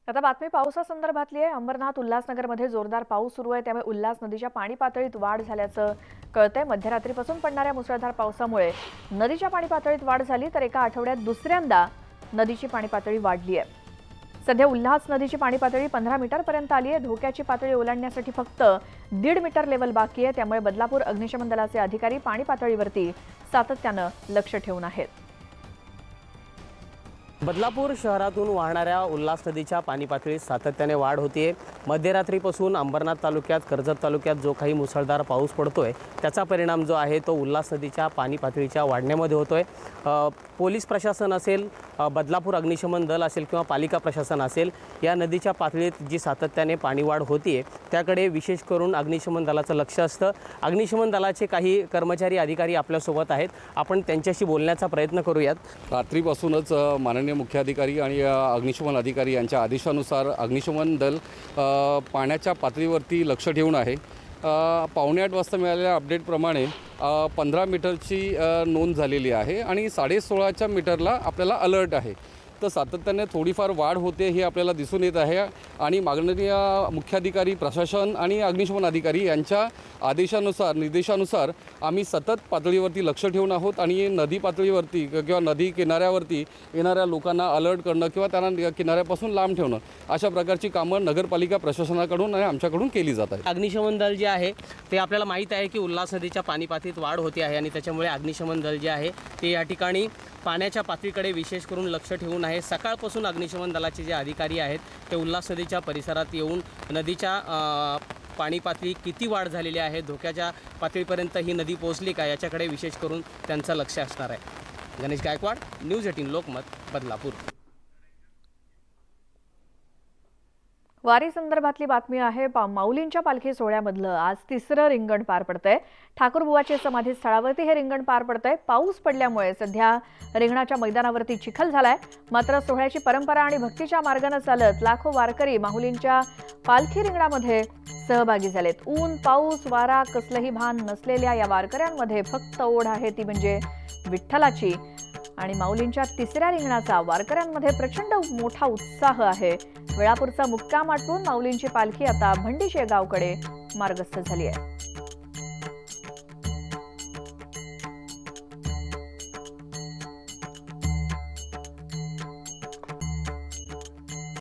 आता बातमी पावसासंदर्भातली आहे। अंबरनाथ उल्हासनगरमध्ये जोरदार पाऊस सुरू आहे, त्यामुळे उल्हास नदीच्या पाणी पातळीत वाढ झाल्याचं कळतंय। मध्यरात्रीपासून पडणाऱ्या मुसळधार पावसामुळे नदीच्या पाणी पातळीत वाढ झाली, तर एका आठवड्यात दुसऱ्यांदा नदीची पाणी पातळी वाढली आहे। सध्या उल्हास नदीची पाणी पातळी 15 मीटरपर्यंत आली आहे। धोक्याची पातळी ओलांडण्यासाठी फक्त 1.5 मीटर लेवल बाकी आहे, त्यामुळे बदलापूर अग्निशमन दलाचे अधिकारी पाणी पातळीवरती सातत्यानं लक्ष ठेवून आहेत। बदलापूर शहरातून वाहणाऱ्या उल्हास नदीच्या पाणी पातळीत सातत्याने वाढ होतीये। मध्यरात्रीपासून अंबरनाथ तालुक्यात, कर्जत तालुक्यात जो काही मुसळधार पाऊस पडतोय त्याचा परिणाम जो आहे तो उल्हास नदीच्या पाणी पातळीच्या वाढण्यामध्ये होतोय। पोलीस प्रशासन असेल, बदलापूर अग्निशमन दल असेल किंवा पालिका प्रशासन असेल, या नदीच्या पातळीत जी सातत्याने पाणी वाढ होतीये त्याकडे विशेष करून अग्निशमन दलाचं लक्ष असतं। अग्निशमन दलाचे काही कर्मचारी, अधिकारी आपल्यासोबत आहेत, आपण त्यांच्याशी बोलण्याचा प्रयत्न करूयात। रात्रीपासूनच माननीय मुख्याधिकारी आणि अग्निशमन अधिकारी यांच्या आदेशानुसार अग्निशमन दल पाण्याच्या पातळीवरती लक्ष ठेवून आहे। 8:15 वाजता मिळालेल्या अपडेटप्रमाणे 15 मीटरची नोंद झालेली आहे आणि 16.5 मीटरला आपल्याला अलर्ट आहे। तर सातत्याने थोडीफार वाढ होते हे आपल्याला दिसून येत आहे आणि माननीय मुख्याधिकारी, प्रशासन आणि अग्निशमन अधिकारी यांच्या आदेशानुसार, निर्देशानुसार आम्ही सतत पातळीवरती लक्ष ठेवून आहोत आणि नदी पातळीवरती किंवा नदी किनाऱ्यावरती येणाऱ्या लोकांना अलर्ट करणं किंवा त्यांना किनाऱ्यापासून लांब ठेवणं अशा प्रकारची कामं नगरपालिका प्रशासनाकडून आणि आमच्याकडून केली जात आहेत। अग्निशमन दल जे आहे ते आपल्याला माहीत आहे की उल्हास नदीच्या पाणी पातळीत वाढ होते आहे आणि त्याच्यामुळे अग्निशमन दल जे आहे ते या ठिकाणी पाण्याच्या पातळीकडे विशेष करून लक्ष ठेवून आहे। सकाळपासून अग्निशमन दलाचे जे अधिकारी आहेत ते उल्हास नदीच्या परिसरात येऊन नदीच्या पाणी पातळी किती वाढ झालेली आहे, धोक्याच्या पातळीपर्यंत ही नदी पोहोचली का, याच्याकडे विशेष करून त्यांचं लक्ष असणार आहे। गणेश गायकवाड, न्यूज 18 लोकमत, बदलापूर। वारी संदर्भातली बातमी आहे। माऊलींच्या पालखी सोहळ्यामधलं आज तिसरं रिंगण पार पडतंय। ठाकूरबुवाच्या समाधी स्थळावरती हे रिंगण पार पडतंय। पाऊस पडल्यामुळे सध्या रिंगणाच्या मैदानावरती चिखल झालाय, मात्र सोहळ्याची परंपरा आणि भक्तीच्या मार्गाने चालत लाखो वारकरी माऊलींच्या पालखी रिंगणामध्ये सहभागी झालेत। ऊन, पाऊस, वारा कसलंही भान नसलेल्या या वारकऱ्यांमध्ये फक्त ओढ आहे, ती म्हणजे विठ्ठलाची। आणि माऊलींच्या तिसऱ्या रिंगणाचा वारकऱ्यांमध्ये प्रचंड मोठा उत्साह आहे। वेळापूरचा मुक्काम आटपून माऊलींची पालखी आता भंडीशेगावकडे मार्गस्थ झाली आहे।